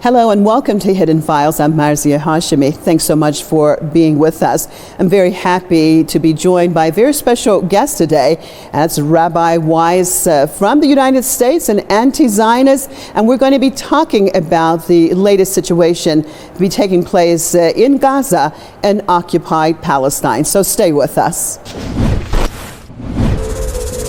Hello and welcome to Hidden Files. I'm Marzia Hashemi. Thanks so much for being with us. I'm very happy to be joined by a very special guest today. That's Rabbi Weiss from the United States, an anti-Zionist, and we're going to be talking about the latest situation to be taking place in Gaza and occupied Palestine. So stay with us.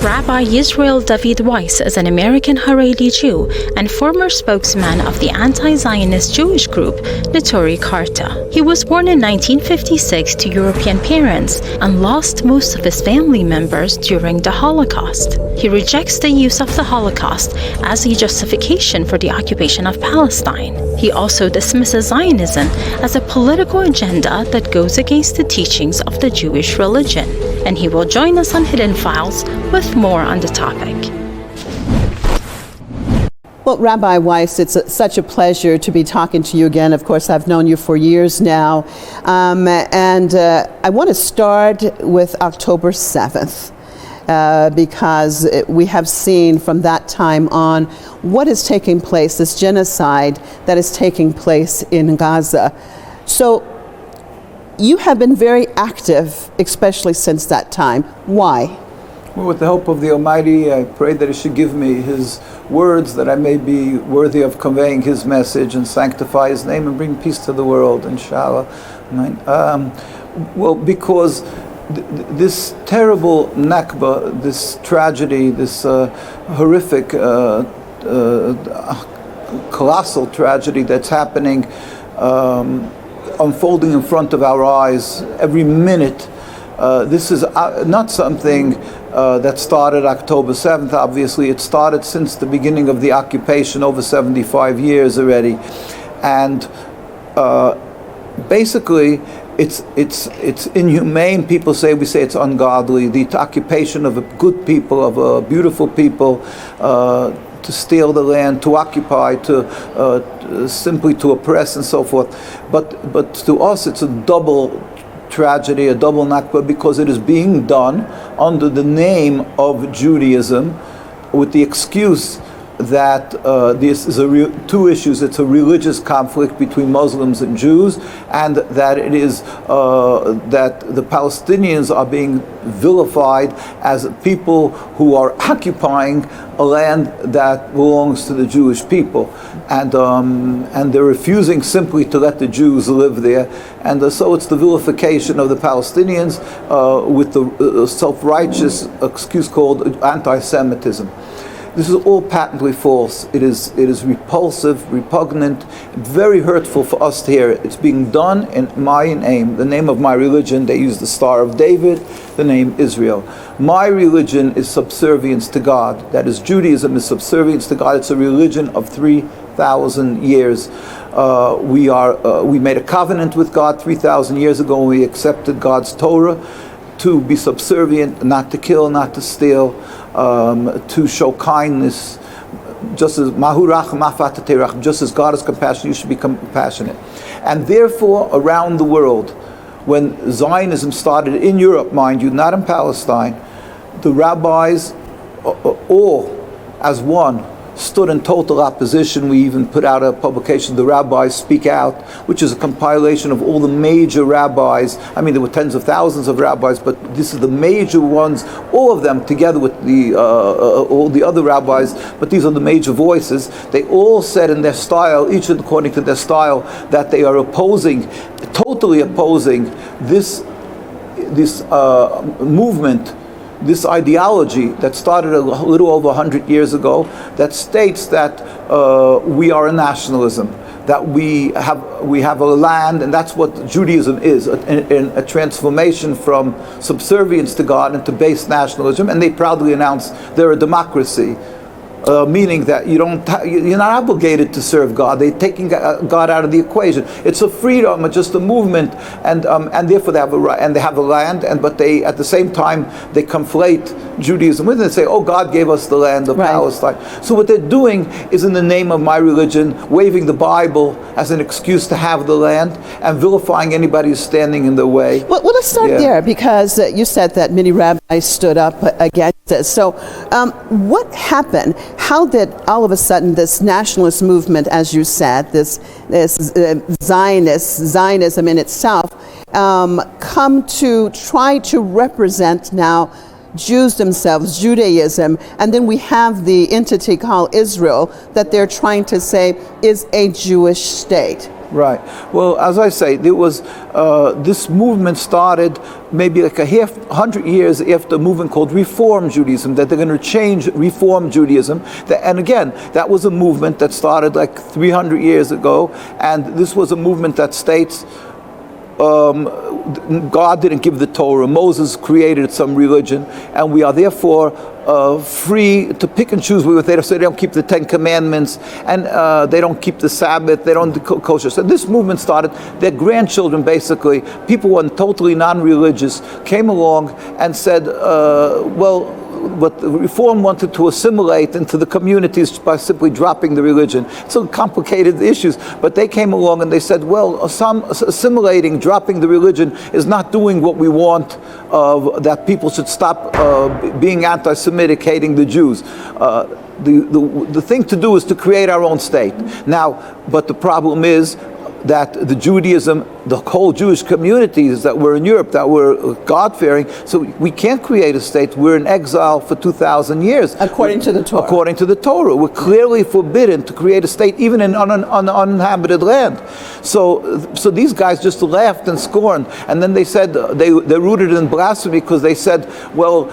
Rabbi Yisroel Dovid Weiss is an American Haredi Jew and former spokesman of the anti-Zionist Jewish group Neturei Karta. He was born in 1956 to European parents and lost most of his family members during the Holocaust. He rejects the use of the Holocaust as a justification for the occupation of Palestine. He also dismisses Zionism as a political agenda that goes against the teachings of the Jewish religion. And he will join us on Hidden Files with more on the topic. Well, Rabbi Weiss, it's such a pleasure to be talking to you again. Of course, I've known you for years now. I want to start with October 7th. Because we have seen from that time on what is taking place, this genocide that is taking place in Gaza. So you have been very active, especially since that time. Why? Well, with the help of the Almighty, I pray that He should give me His words, that I may be worthy of conveying His message and sanctify His name and bring peace to the world, inshallah. Well, because this terrible Nakba, this tragedy, this horrific, colossal tragedy that's happening, unfolding in front of our eyes every minute. This is not something that started October 7th. Obviously, it started since the beginning of the occupation, over 75 years already. And basically, it's inhumane. People say, we say it's ungodly. The occupation of a good people, of a beautiful people, to steal the land, to occupy, to simply to oppress and so forth. But to us, it's a double tragedy, a double nakba, because it is being done under the name of Judaism, with the excuse that this is two issues. It's a religious conflict between Muslims and Jews, and that it is that the Palestinians are being vilified as people who are occupying a land that belongs to the Jewish people, and they're refusing simply to let the Jews live there, and so it's the vilification of the Palestinians with the self-righteous excuse called anti-Semitism. This is all patently false. It is repulsive, repugnant, very hurtful for us to hear it. It's being done in my name, the name of my religion. They use the Star of David, the name Israel. My religion is subservience to God. That is, Judaism is subservience to God. It's a religion of 3,000 years. We made a covenant with God 3,000 years ago when we accepted God's Torah to be subservient, not to kill, not to steal, to show kindness, just as just as God is compassionate, you should be compassionate. And therefore, around the world, when Zionism started in Europe, mind you, not in Palestine, the rabbis, all as one, stood in total opposition. We even put out a publication, The Rabbis Speak Out, which is a compilation of all the major rabbis. I mean, there were tens of thousands of rabbis, but this is the major ones, all of them together with all the other rabbis, but these are the major voices. They all said in their style, each according to their style, that they are opposing, totally opposing this movement, this ideology that started a little over 100 years ago, that states that we are a nationalism, that we have a land, and that's what Judaism is, a transformation from subservience to God into base nationalism, and they proudly announce they're a democracy. Meaning that you're not obligated to serve God. They're taking God out of the equation. It's a freedom, just a movement, and therefore they have a right, and they have a land. But they, at the same time, they conflate Judaism with it and say, "Oh, God gave us the land of Palestine." So what they're doing is, in the name of my religion, waving the Bible as an excuse to have the land and vilifying anybody who's standing in the way. Well, let's start there, because you said that many rabbis stood up against it. So, what happened? how did all of a sudden this nationalist movement, as you said, this Zionism in itself, come to try to represent now Jews themselves, Judaism, and then we have the entity called Israel that they're trying to say is a Jewish state? Right. Well, as I say, there was this movement started maybe like 100 years after a movement called Reform Judaism, that they're going to change Reform Judaism. And again, that was a movement that started like 300 years ago, and this was a movement that states God didn't give the Torah. Moses created some religion, and we are therefore free to pick and choose. They don't keep the Ten Commandments, and they don't keep the Sabbath. They don't do kosher. So this movement started. Their grandchildren, basically, people who were totally non-religious, came along and said, well, what the Reform wanted to assimilate into the communities by simply dropping the religion. So complicated issues, but they came along and they said, well, some assimilating, dropping the religion is not doing what we want, that people should stop being anti-Semitic, hating the Jews. The thing to do is to create our own state. Now, but the problem is that the Judaism, the whole Jewish communities that were in Europe, that were God-fearing, so we can't create a state. We're in exile for 2,000 years. According to the Torah. According to the Torah. We're clearly forbidden to create a state, even in uninhabited land. So these guys just laughed and scorned, and then they said, they're rooted in blasphemy, because they said, well,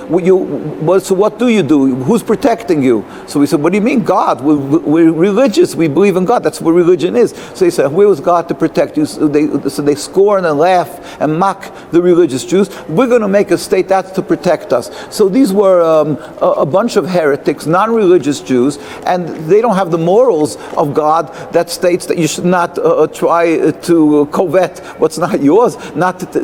so what do you do? Who's protecting you? So we said, what do you mean, God? We're religious. We believe in God. That's what religion is. So they said, where was God to protect you? So they scorn and laugh and mock the religious Jews. We're going to make a state that's to protect us. So these were a bunch of heretics, non-religious Jews, and they don't have the morals of God that states that you should not try to covet what's not yours.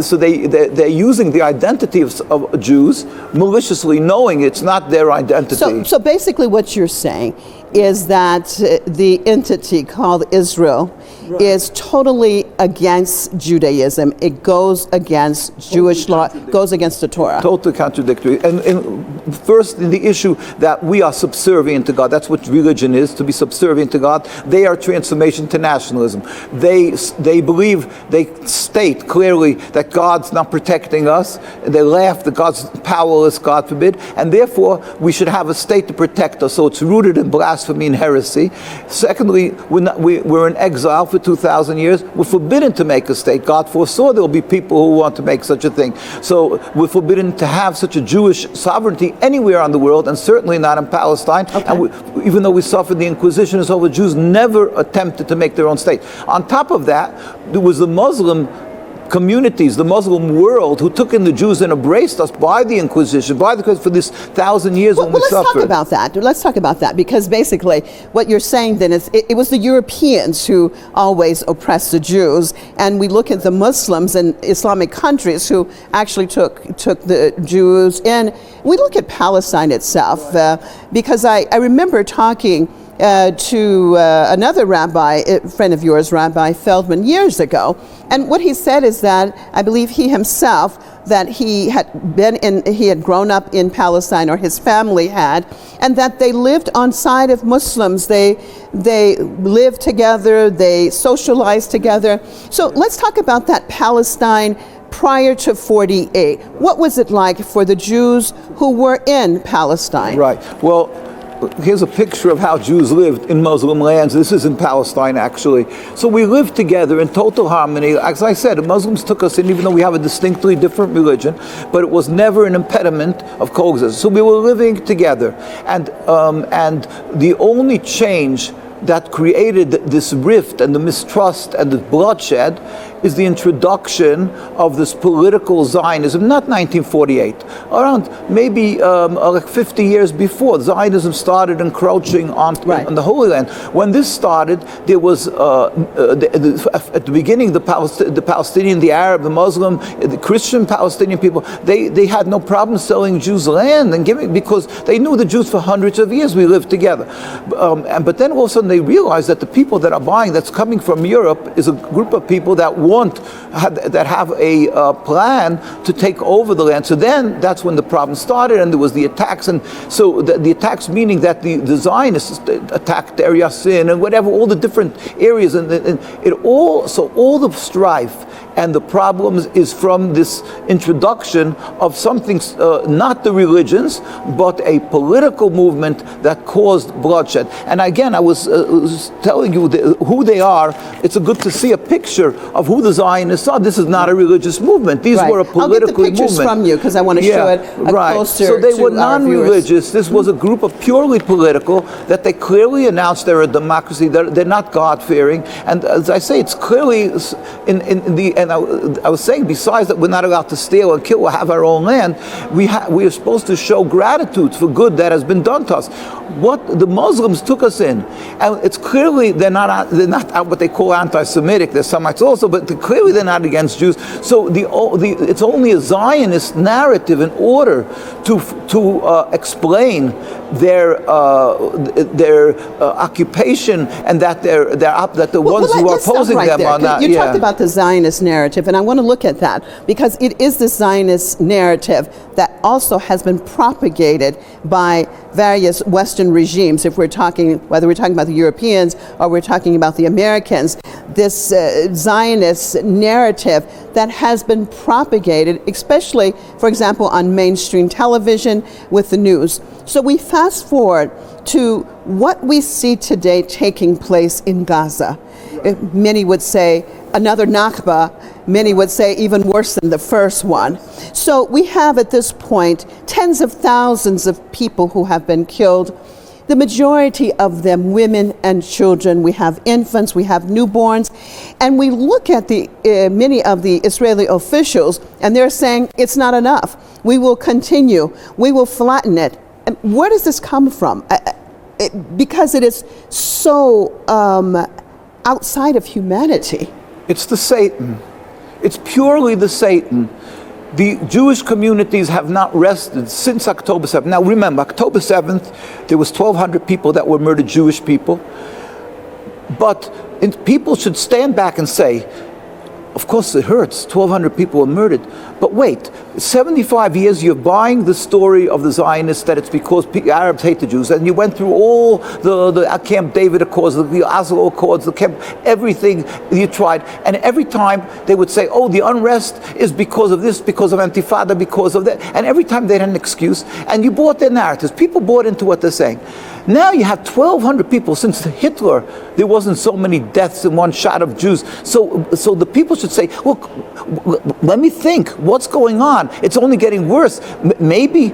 So they're using the identity of Jews maliciously, knowing it's not their identity. So basically what you're saying is that the entity called Israel is totally against Judaism. It goes against Jewish law, goes against the Torah. Totally contradictory. And first, the issue that we are subservient to God. That's what religion is, to be subservient to God. They are transformation to nationalism. They believe, they state clearly that God's not protecting us. They laugh that God's powerless, God forbid, and therefore we should have a state to protect us. So it's rooted in blasphemy and heresy. Secondly, we're in exile for 2,000 years. We're forbidden to make a state. God foresaw there will be people who want to make such a thing. So we're forbidden to have such a Jewish sovereignty anywhere on the world, and certainly not in Palestine. Okay. And even though we suffered the Inquisition and so, the Jews never attempted to make their own state. On top of that, there was the Muslim communities, the Muslim world, who took in the Jews and embraced us by the Inquisition, for this 1,000 years when we suffered. Let's talk about that. Let's talk about that, because basically what you're saying then is it was the Europeans who always oppressed the Jews, and we look at the Muslims and Islamic countries who actually took the Jews in. We look at Palestine itself, because I remember talking to another rabbi, a friend of yours, Rabbi Feldman, years ago. And what he said is that, I believe he himself, that he had grown up in Palestine, or his family had, and that they lived on side of Muslims. They lived together, they socialized together. So let's talk about that Palestine prior to 48. What was it like for the Jews who were in Palestine? Right. Well, here's a picture of how Jews lived in Muslim lands. This is in Palestine, actually. So we lived together in total harmony. As I said, the Muslims took us in, even though we have a distinctly different religion, but it was never an impediment of coexistence. So we were living together. And the only change that created this rift and the mistrust and the bloodshed is the introduction of this political Zionism, not 1948, around maybe like 50 years before. Zionism started encroaching on the Holy Land. When this started, there was, at the beginning, the Palestinian, the Arab, the Muslim, the Christian Palestinian people, they had no problem selling Jews land and giving, because they knew the Jews for hundreds of years. We lived together. But then all of a sudden they realized that the people that are buying, that's coming from Europe, is a group of people that want that have a plan to take over the land. So then that's when the problem started, and there was the attacks. And so the attacks, meaning that the Zionists attacked Deir Yassin and whatever, all the different areas, and all the strife and the problems is from this introduction of something, not the religions, but a political movement that caused bloodshed. And again, I was telling you who they are. It's good to see a picture of who the Zionists are. This is not a religious movement. These were a political movement. I'll get the pictures from you because I want to show it closer. So they to were non-religious. This was a group of purely political that they clearly announced they're a democracy. They're not God-fearing. And as I say, it's clearly and I was saying, besides that we're not allowed to steal and kill or have our own land, we are supposed to show gratitude for good that has been done to us. What the Muslims took us in, and it's clearly they're not what they call anti-Semitic. There's Semites also, but clearly they're not against Jews. So it's only a Zionist narrative in order to explain their occupation, and that that the ones who are opposing them are not. You talked about the Zionist narrative, and I want to look at that because it is the Zionist narrative that also has been propagated by various Western regimes. If we're talking, whether we're talking about the Europeans or we're talking about the Americans, this Zionist narrative that has been propagated, especially, for example, on mainstream television with the news. So we fast forward to what we see today taking place in Gaza. Many would say another Nakba, many would say even worse than the first one. So we have at this point tens of thousands of people who have been killed. The majority of them women and children. We have infants, we have newborns, and we look at the many of the Israeli officials, and they're saying it's not enough. We will continue. We will flatten it. And where does this come from? Because it is so outside of humanity. It's the Satan. It's purely the Satan. The Jewish communities have not rested since October 7th. Now remember, October 7th, there was 1,200 people that were murdered, Jewish people. But people should stand back and say, of course it hurts, 1,200 people were murdered. But wait, 75 years you're buying the story of the Zionists that it's because Arabs hate the Jews. And you went through all the Camp David Accords, the Oslo Accords, everything you tried. And every time they would say, oh, the unrest is because of this, because of Intifada, because of that. And every time they had an excuse. And you bought their narratives. People bought into what they're saying. Now you have 1,200 people. Since Hitler, there wasn't so many deaths in one shot of Jews. So the people should say, look, let me think. What's going on? It's only getting worse. Maybe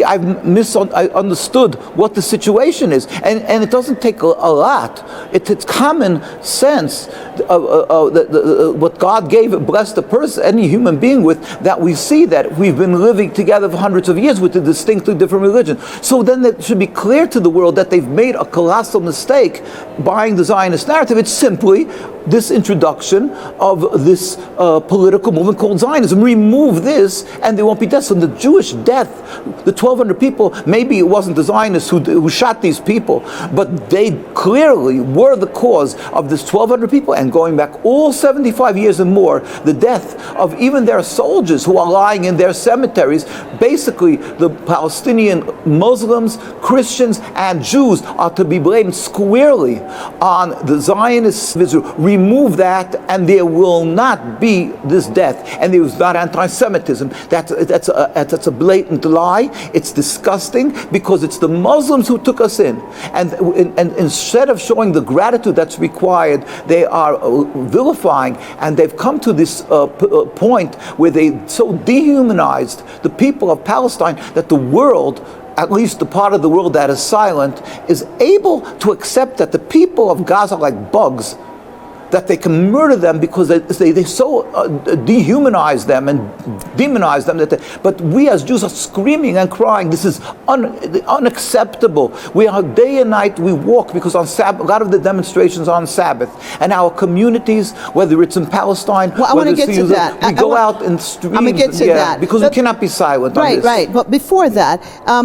I've misunderstood what the situation is. And it doesn't take a lot. It's common sense, what God blessed a person, any human being with, that we see that we've been living together for hundreds of years with a distinctly different religion. So then it should be clear to the world that they've made a colossal mistake buying the Zionist narrative. It's simply this introduction of this political movement called Zionism. Remove this and there won't be deaths. So the Jewish death, the 1,200 people, maybe it wasn't the Zionists who shot these people, but they clearly were the cause of this 1,200 people, and going back all 75 years and more, the death of even their soldiers who are lying in their cemeteries. Basically, the Palestinian Muslims, Christians, and Jews are to be blamed squarely on the Zionists of Israel. Remove that and there will not be this death, and there was not anti-Semitism. That's a blatant lie. It's disgusting because it's the Muslims who took us in, and instead of showing the gratitude that's required, they are vilifying, and they've come to this point where they so dehumanized the people of Palestine that the world, at least the part of the world that is silent, is able to accept that the people of Gaza are like bugs, that they can murder them because they so dehumanize them and demonize them. But we as Jews are screaming and crying, this is unacceptable. We are day and night, we walk, because on Sabbath, a lot of the demonstrations are on Sabbath. And our communities, whether it's in Palestine, well, I want to get to that. We go out and stream. I'm going to get to that. Because we cannot be silent on this. Right. But before that,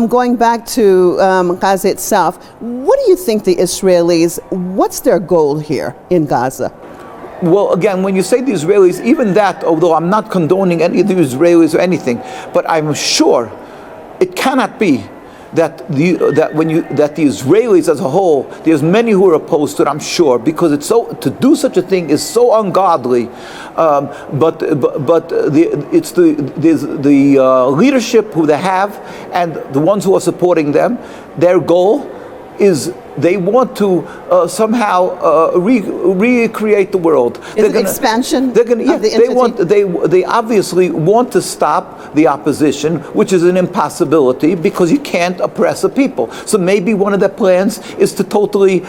going back to Gaza itself, what do you think the Israelis, what's their goal here in Gaza? Well, again, when you say the Israelis, even that, although I'm not condoning any of the Israelis or anything, but I'm sure it cannot be that the Israelis as a whole, there's many who are opposed to it, I'm sure, because it's so, to do such a thing is so ungodly. It's the leadership who they have and the ones who are supporting them. Their goal is they want to somehow recreate the world. Is it expansion? They're going to. Of the entity? They obviously want to stop the opposition, which is an impossibility because you can't oppress a people. So maybe one of their plans is to totally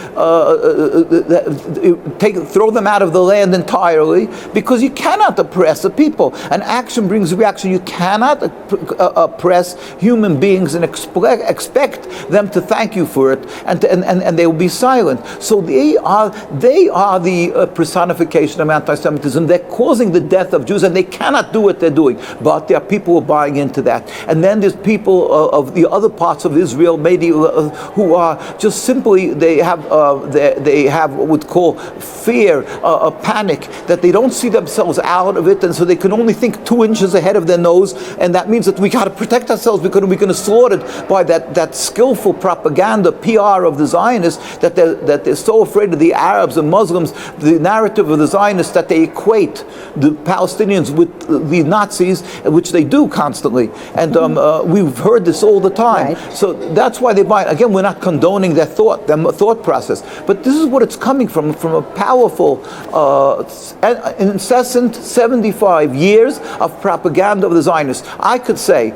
throw them out of the land entirely, because you cannot oppress a people. An action brings reaction. You cannot oppress human beings and expect them to thank you for it, and they will be silent. So they are the personification of anti-Semitism. They're causing the death of Jews, and they cannot do what they're doing. But there are people who are buying into that. And then there's people of the other parts of Israel, maybe who are just simply they have what would call fear, a panic, that they don't see themselves out of it, and so they can only think 2 inches ahead of their nose, and that means that we got to protect ourselves because we're going to slaughtered by that skillful propaganda, PR of the Zionists, that they're so afraid of the Arabs and Muslims, the narrative of the Zionists, that they equate the Palestinians with the Nazis, which they do constantly. And we've heard this all the time. Right. So that's why they buy it. Again, we're not condoning their thought process. But this is what it's coming from a powerful, incessant 75 years of propaganda of the Zionists. I could say,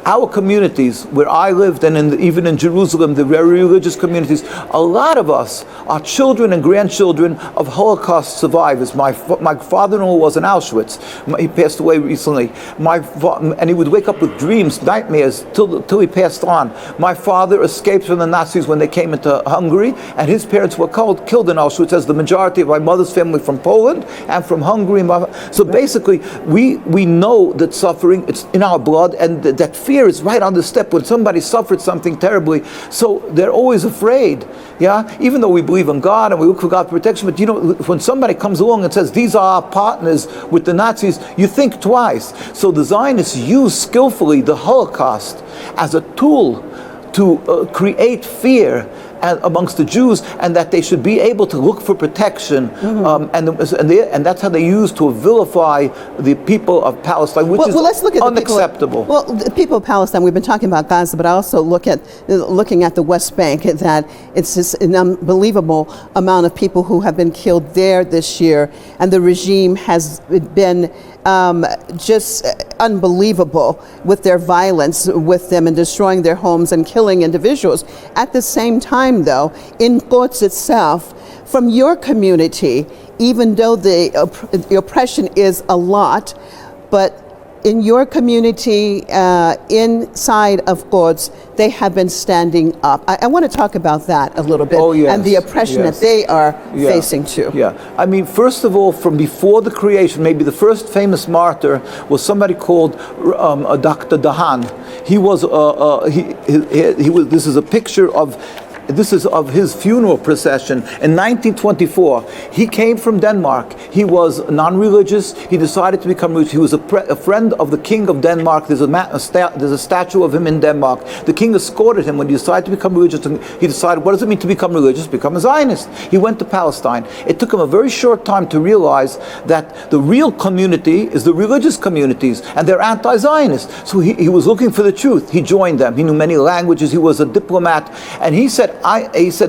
our communities where I lived, and even in Jerusalem, the very religious communities, a lot of us are children and grandchildren of Holocaust survivors. My father-in-law was in Auschwitz. He passed away recently. And he would wake up with dreams, nightmares, till he passed on. My father escaped from the Nazis when they came into Hungary, and his parents were killed in Auschwitz, as the majority of my mother's family from Poland and from Hungary. So basically, we know that suffering, it's in our blood, and that fear is right on the step when somebody suffered something terribly. So they're always afraid, even though we believe in God and we look for God's protection. But when somebody comes along and says, these are our partners with the Nazis, you think twice. So the Zionists use skillfully the Holocaust as a tool to create fear amongst the Jews, and that they should be able to look for protection, and that's how they use to vilify the people of Palestine, which is let's look at unacceptable. The people of Palestine, we've been talking about Gaza, but I also looking at the West Bank, that it's just an unbelievable amount of people who have been killed there this year, and the regime has been just unbelievable with their violence with them and destroying their homes and killing individuals. At the same time, though, in Quds itself, from your community, even though the oppression is a lot, but in your community, inside of Quds, they have been standing up. I want to talk about that a little bit, and the oppression that they are facing too. I mean, first of all, from before the creation, maybe the first famous martyr was somebody called Dr. Dahan. He was he was. This is a picture of. This is of his funeral procession. In 1924, he came from Denmark. He was non-religious. He decided to become religious. He was a friend of the king of Denmark. There's a statue of him in Denmark. The king escorted him when he decided to become religious. And he decided, what does it mean to become religious? Become a Zionist. He went to Palestine. It took him a very short time to realize that the real community is the religious communities, and they're anti-Zionist. So he was looking for the truth. He joined them. He knew many languages. He was a diplomat. And he said,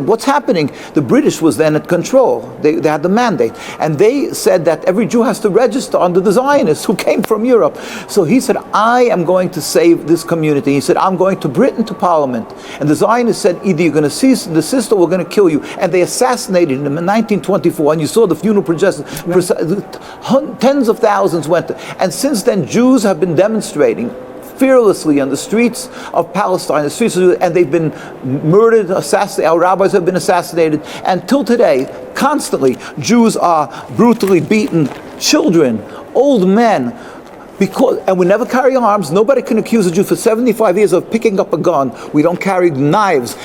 what's happening? The British was then at control. They had the mandate. And they said that every Jew has to register under the Zionists who came from Europe. So he said, I am going to save this community. He said, I'm going to Britain to Parliament. And the Zionists said, either you're going to cease the sister or we're going to kill you. And they assassinated him in 1924. And you saw the funeral procession. Tens of thousands went. And since then, Jews have been demonstrating fearlessly on the streets of Palestine, and they've been murdered, assassinated. Our rabbis have been assassinated, and till today, constantly, Jews are brutally beaten. Children, old men, And we never carry arms. Nobody can accuse a Jew for 75 years of picking up a gun. We don't carry knives.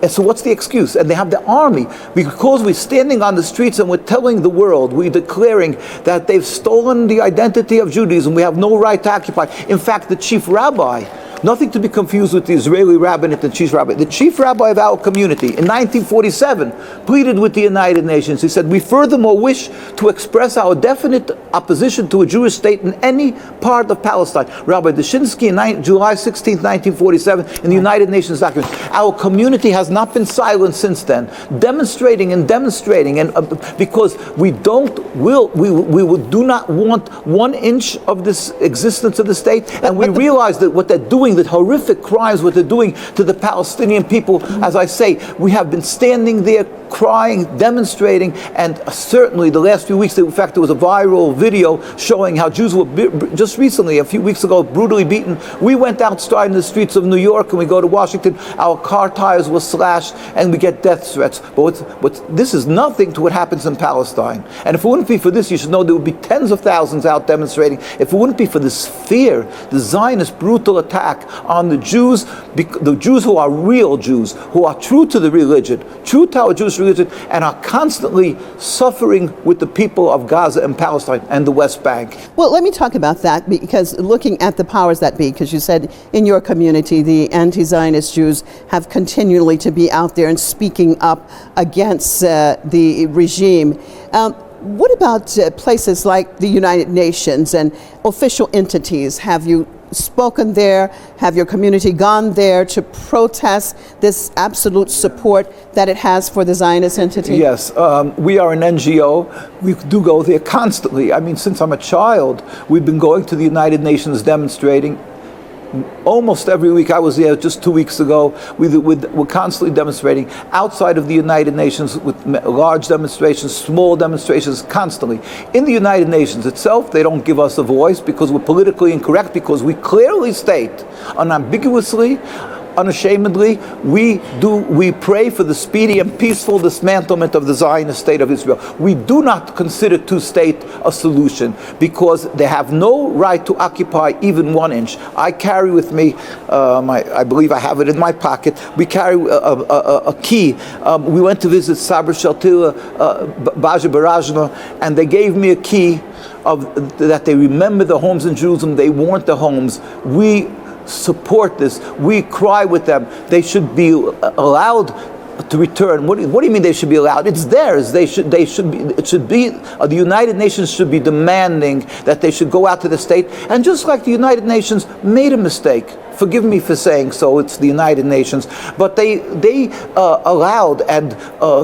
So what's the excuse? And they have the army. Because we're standing on the streets and we're telling the world, we're declaring that they've stolen the identity of Judaism. We have no right to occupy. In fact, the chief rabbi, nothing to be confused with the Israeli rabbinate, the chief rabbi. The chief rabbi of our community in 1947 pleaded with the United Nations. He said, we furthermore wish to express our definite opposition to a Jewish state in any part of Palestine. Rabbi Dushinsky in July 16, 1947, in the United Nations document. Our community has not been silent since then, demonstrating, and because we do not want 1 inch of this existence of the state, and we realize that what they're doing, the horrific crimes, what they're doing to the Palestinian people, as I say, we have been standing there crying, demonstrating, and certainly the last few weeks, in fact, there was a viral video showing how Jews were just recently, a few weeks ago, brutally beaten. We went outside in the streets of New York and we go to Washington, our car tires were slashed and we get death threats. But this is nothing to what happens in Palestine. And if it wouldn't be for this, you should know there would be tens of thousands out demonstrating. If it wouldn't be for this fear, the Zionist brutal attack on the Jews who are real Jews, who are true to the religion, true to our Jewish religion, and are constantly suffering with the people of Gaza and Palestine and the West Bank. Well, let me talk about that, because looking at the powers that be, because you said in your community the anti-Zionist Jews have continually to be out there and speaking up against the regime. What about places like the United Nations and official entities? Have you spoken there? Have your community gone there to protest this absolute support that it has for the Zionist entity? Yes, we are an NGO. We do go there constantly. I mean, since I'm a child, we've been going to the United Nations demonstrating. Almost every week. I was there just 2 weeks ago. We're constantly demonstrating outside of the United Nations with large demonstrations, small demonstrations, constantly. In the United Nations itself, they don't give us a voice because we're politically incorrect, because we clearly state, unambiguously, unashamedly, we pray for the speedy and peaceful dismantlement of the Zionist state of Israel. We do not consider two-state a solution because they have no right to occupy even 1 inch. I carry with me, I believe I have it in my pocket, we carry a key. We went to visit Sabra Shaltila, Baja Barajna, and they gave me a key that they remember the homes in Jerusalem, they want the homes. We support this. We cry with them. They should be allowed to return. What do you mean they should be allowed? It's theirs. The United Nations should be demanding that they should go out to the state. And just like the United Nations made a mistake, forgive me for saying so, it's the United Nations, but they allowed and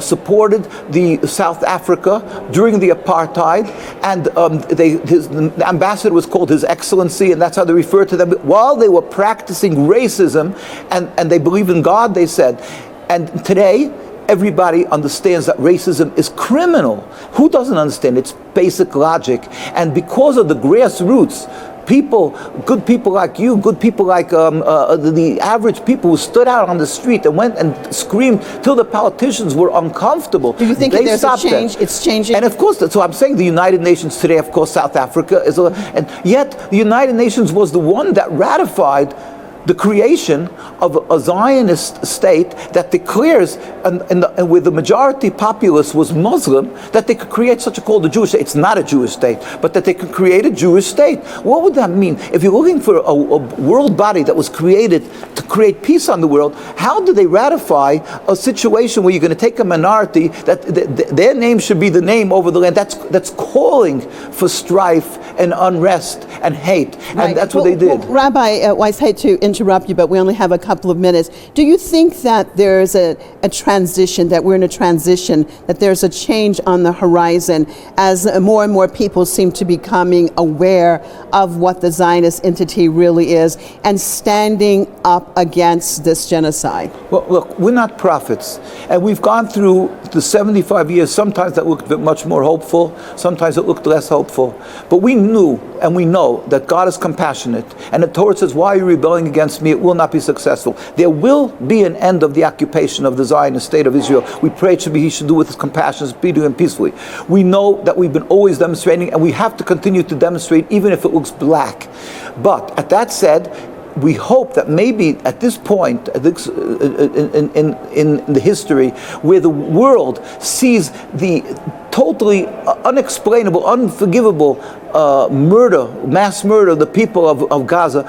supported the South Africa during the apartheid, and the ambassador was called His Excellency, and that's how they referred to them, while they were practicing racism, and they believe in God, they said. And today, everybody understands that racism is criminal. Who doesn't understand? It's basic logic. And because of the grassroots, good people like you, good people like the average people who stood out on the street and went and screamed till the politicians were uncomfortable. Do you think that there's a change? It's changing? And of course, so I'm saying the United Nations today, of course, South Africa is, and yet the United Nations was the one that ratified the creation of a Zionist state that declares, and with the majority populace was Muslim, that they could create such a called a Jewish state. It's not a Jewish state, but that they could create a Jewish state. What would that mean? If you're looking for a world body that was created to create peace on the world, how do they ratify a situation where you're going to take a minority, that their name should be the name over the land? That's calling for strife and unrest and hate. And right. That's what they did. Well, Rabbi Weiss, hate to interrupt you, but we only have a couple of minutes. Do you think that there's a transition, that we're in a transition, that there's a change on the horizon as more and more people seem to be becoming aware of what the Zionist entity really is and standing up against this genocide? Well, look, we're not prophets, and we've gone through the 75 years. Sometimes that looked much more hopeful, sometimes it looked less hopeful, but we knew and we know that God is compassionate, and the Torah says, why are you rebelling against against me, it will not be successful. There will be an end of the occupation of the Zionist state of Israel. We pray he should do with his compassion, speedily and peacefully. We know that we've been always demonstrating, and we have to continue to demonstrate even if it looks black. But at that said, we hope that maybe at this point in the history where the world sees the totally unexplainable, unforgivable mass murder of the people of Gaza,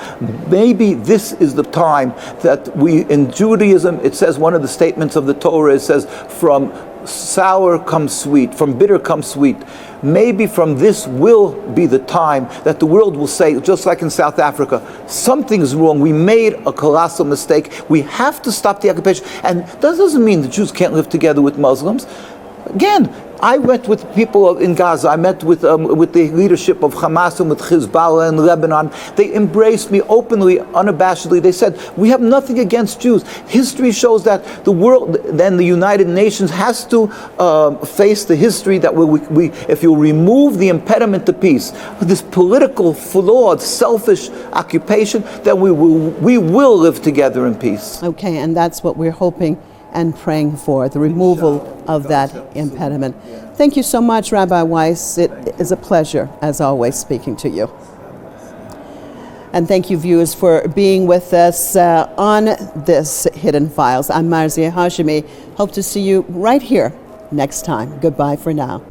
maybe this is the time that in Judaism, it says, one of the statements of the Torah, it says, from sour comes sweet, from bitter comes sweet. Maybe from this will be the time that the world will say, just like in South Africa, something's wrong. We made a colossal mistake. We have to stop the occupation. And that doesn't mean the Jews can't live together with Muslims. Again, I went with people in Gaza. I met with the leadership of Hamas and with Hezbollah in Lebanon. They embraced me openly, unabashedly. They said, we have nothing against Jews. History shows that the world, then the United Nations has to face the history that if you remove the impediment to peace, this political, flawed, selfish occupation, then we will live together in peace. Okay, and that's what we're hoping and praying for, the removal of that impediment. Thank you so much, Rabbi Weiss. It is a pleasure, as always, speaking to you. And thank you, viewers, for being with us on this Hidden Files. I'm Marzia Hashemi. Hope to see you right here next time. Goodbye for now.